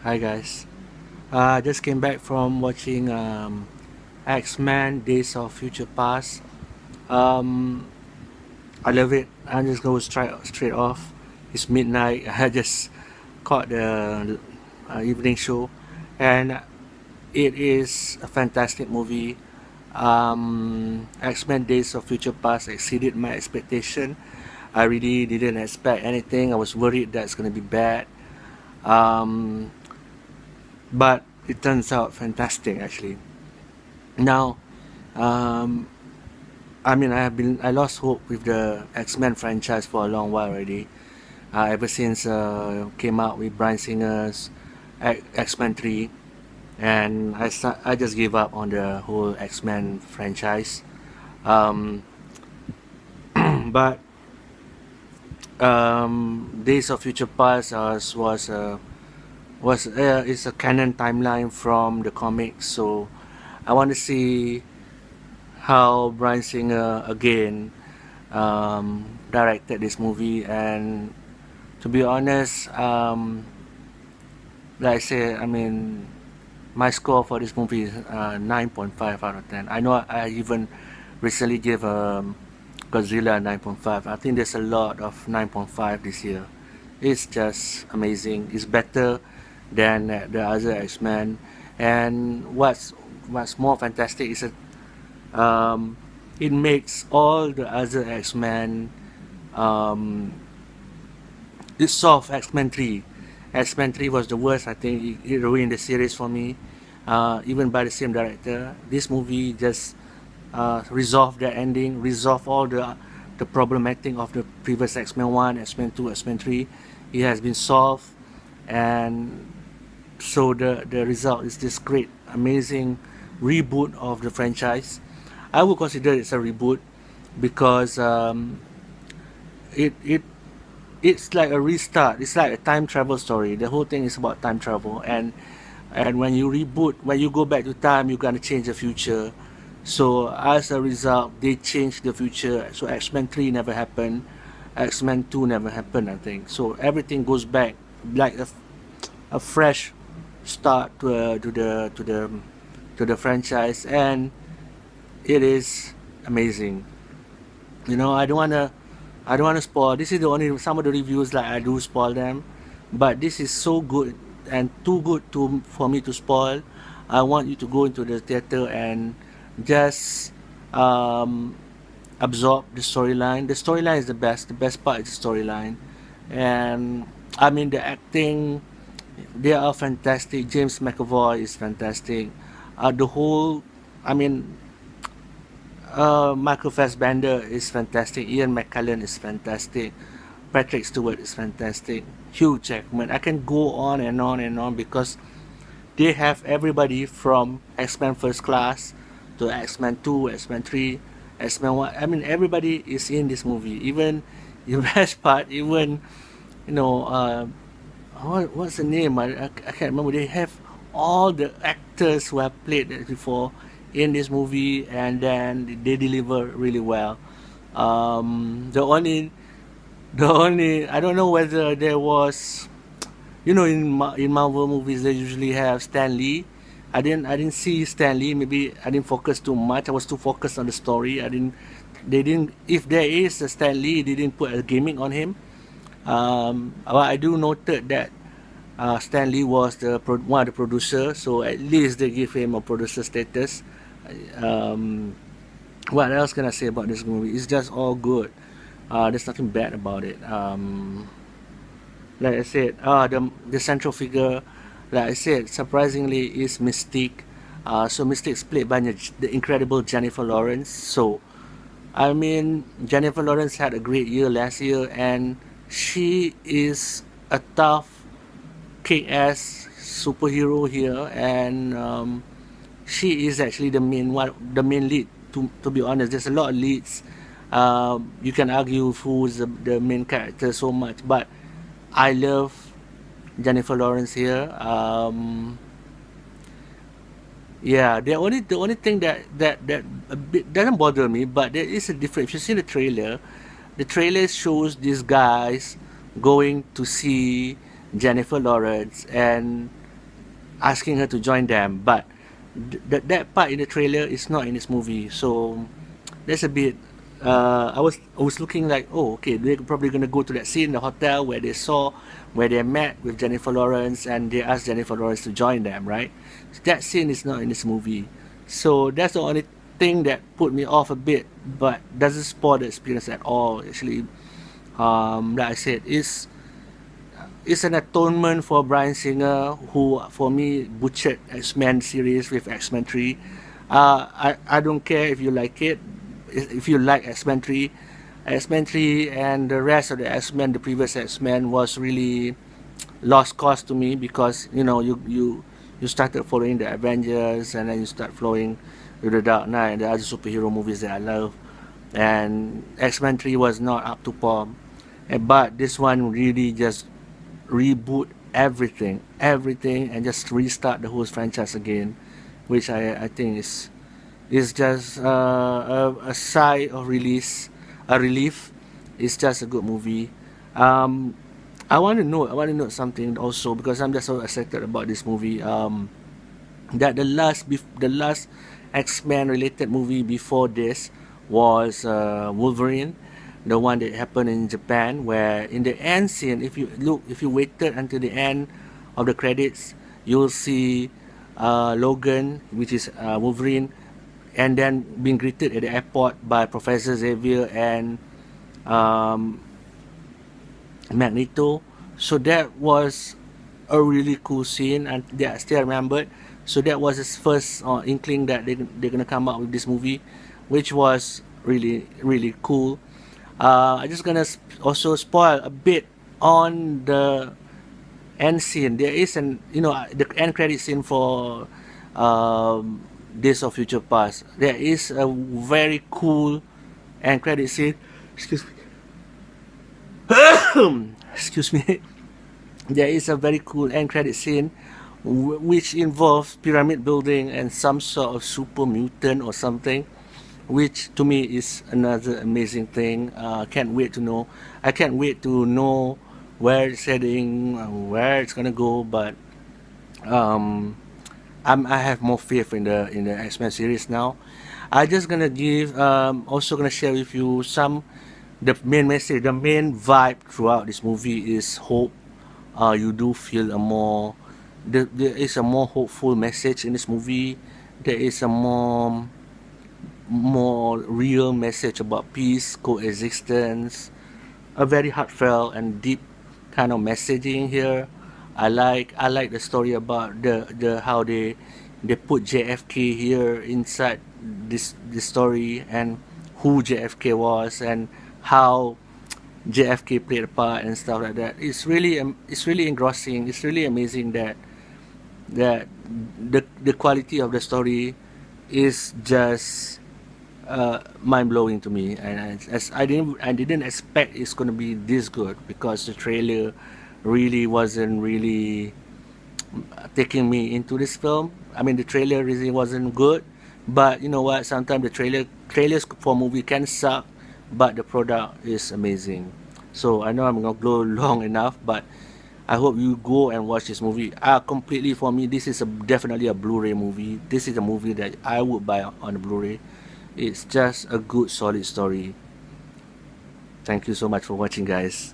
Hi guys. I just came back from watching X-Men Days of Future Past. Um, I love it. I just go straight off. It's midnight. I just caught the evening show, and it is a fantastic movie. X-Men Days of Future Past exceeded my expectation. I really didn't expect anything. I was worried that's gonna be bad. Um, but it turns out fantastic actually. Now, um, I lost hope with the X-Men franchise for a long while already. Ever since came out with Bryan Singer's X-Men 3, and I just gave up on the whole X-Men franchise. Um, but Days of Future Past was is a canon timeline from the comics, so I want to see how Bryan Singer again directed this movie. And to be honest, like I said, my score for this movie is 9.5 out of 10. I know I even recently gave Godzilla 9.5. I think there's a lot of 9.5 this year. It's just amazing. It's better than the other X-Men. And what's more fantastic is that it makes all the other X-Men it solved X-Men 3. X-Men 3 was the worst. I think it ruined the series for me, even by the same director. This movie just resolved the ending, resolved all the problematic of the previous X-Men 1, X-Men 2, X-Men 3. It has been solved, and so the result is this great, amazing reboot of the franchise. I would consider it's a reboot because it it's like a restart. It's like a time travel story. The whole thing is about time travel, and when you reboot, when you go back to time, you're gonna change the future. So as a result, they changed the future. So X-Men 3 never happened, X-Men 2 never happened, I think. So everything goes back like a fresh start to the franchise, and it is amazing. You know, I don't wanna spoil. This is the only some of the reviews like I do spoil them, but this is so good and too good to for me to spoil. I want you to go into the theater and just um, absorb the storyline. The storyline is the best. The best part is the storyline, and the acting. They are fantastic. James McAvoy is fantastic. The whole, I mean, Michael Fassbender is fantastic. Ian McKellen is fantastic. Patrick Stewart is fantastic. Hugh Jackman. I can go on and on and on because they have everybody from X-Men First Class to X-Men 2, X-Men 3, X-Men 1. Everybody is in this movie. Even the best part, even you know, what's the name? I can't remember. They have all the actors who have played it before in this movie, and then they deliver really well. The only I don't know whether there was, in Marvel movies they usually have Stan Lee. I didn't see Stan Lee. Maybe I didn't focus too much. I was too focused on the story. I didn't. They didn't. If there is a Stan Lee, they didn't put a gimmick on him. But I do noted that Stan Lee was one of the producers, so at least they give him a producer status. Um, what else can I say about this movie? It's just all good. There's nothing bad about it. Like I said, the central figure, like I said, surprisingly is Mystique. So Mystique's played by the incredible Jennifer Lawrence. So Jennifer Lawrence had a great year last year, and she is a tough, kick-ass superhero here, and she is actually the main lead. To be honest, there's a lot of leads. You can argue who's the main character so much, but I love Jennifer Lawrence here. Yeah, the only thing that a bit doesn't bother me, but there is a difference. If you see the trailer shows these guys going to see Jennifer Lawrence and asking her to join them, but that part in the trailer is not in this movie, so that's a bit. I was looking like, oh, okay, they're probably gonna go to that scene in the hotel where they met with Jennifer Lawrence and they asked Jennifer Lawrence to join them, right? That scene is not in this movie, so that's the only thing that put me off a bit, but doesn't spoil the experience at all. Actually, like I said, it's an atonement for Bryan Singer, who for me butchered X-Men series with X-Men 3. I don't care if you like it, if you like X-Men 3. X-Men 3 and the rest of the X-Men, the previous X-Men, was really lost cause to me, because you started following the Avengers, and then you start following with the Dark Knight and the other superhero movies that I love, and X-Men 3 was not up to par. But this one really just reboot everything, and just restart the whole franchise again, which I think is just a sigh of a relief. It's just a good movie. Um, I want to know something also, because I'm just so excited about this movie. That the last X-Men related movie before this was Wolverine, the one that happened in Japan, where in the end scene, if you waited until the end of the credits, you'll see Logan, which is Wolverine, and then being greeted at the airport by Professor Xavier and um, Magneto. So that was a really cool scene, and that I still remembered. So that was his first inkling that they're gonna come out with this movie, which was really cool. I'm just gonna also spoil a bit on the end scene. There is the end credit scene for Days of Future Past. There is a very cool end credit scene. Excuse me. Excuse me. There is a very cool end credit scene which involves pyramid building and some sort of super mutant or something, which to me is another amazing thing. I can't wait to know where it's heading, where it's gonna go. But um, I have more faith in the X-Men series now. I just gonna give also gonna share with you the main message, the main vibe throughout this movie is hope. You do feel there is a more hopeful message in this movie. There is a more real message about peace, coexistence, a very heartfelt and deep kind of messaging here. I like the story about the how they put JFK here inside this story, and who JFK was, and how JFK played a part and stuff like that. It's really engrossing. It's really amazing that the quality of the story is just mind blowing to me, and as I didn't expect it's gonna be this good, because the trailer really wasn't really taking me into this film. I mean, the trailer really wasn't good, but you know what? Sometimes trailers for movie can suck, but the product is amazing. So I know I'm gonna go long enough, but I hope you go and watch this movie. Completely, for me, this is definitely a Blu-ray movie. This is a movie that I would buy on a Blu-ray. It's just a good, solid story. Thank you so much for watching, guys.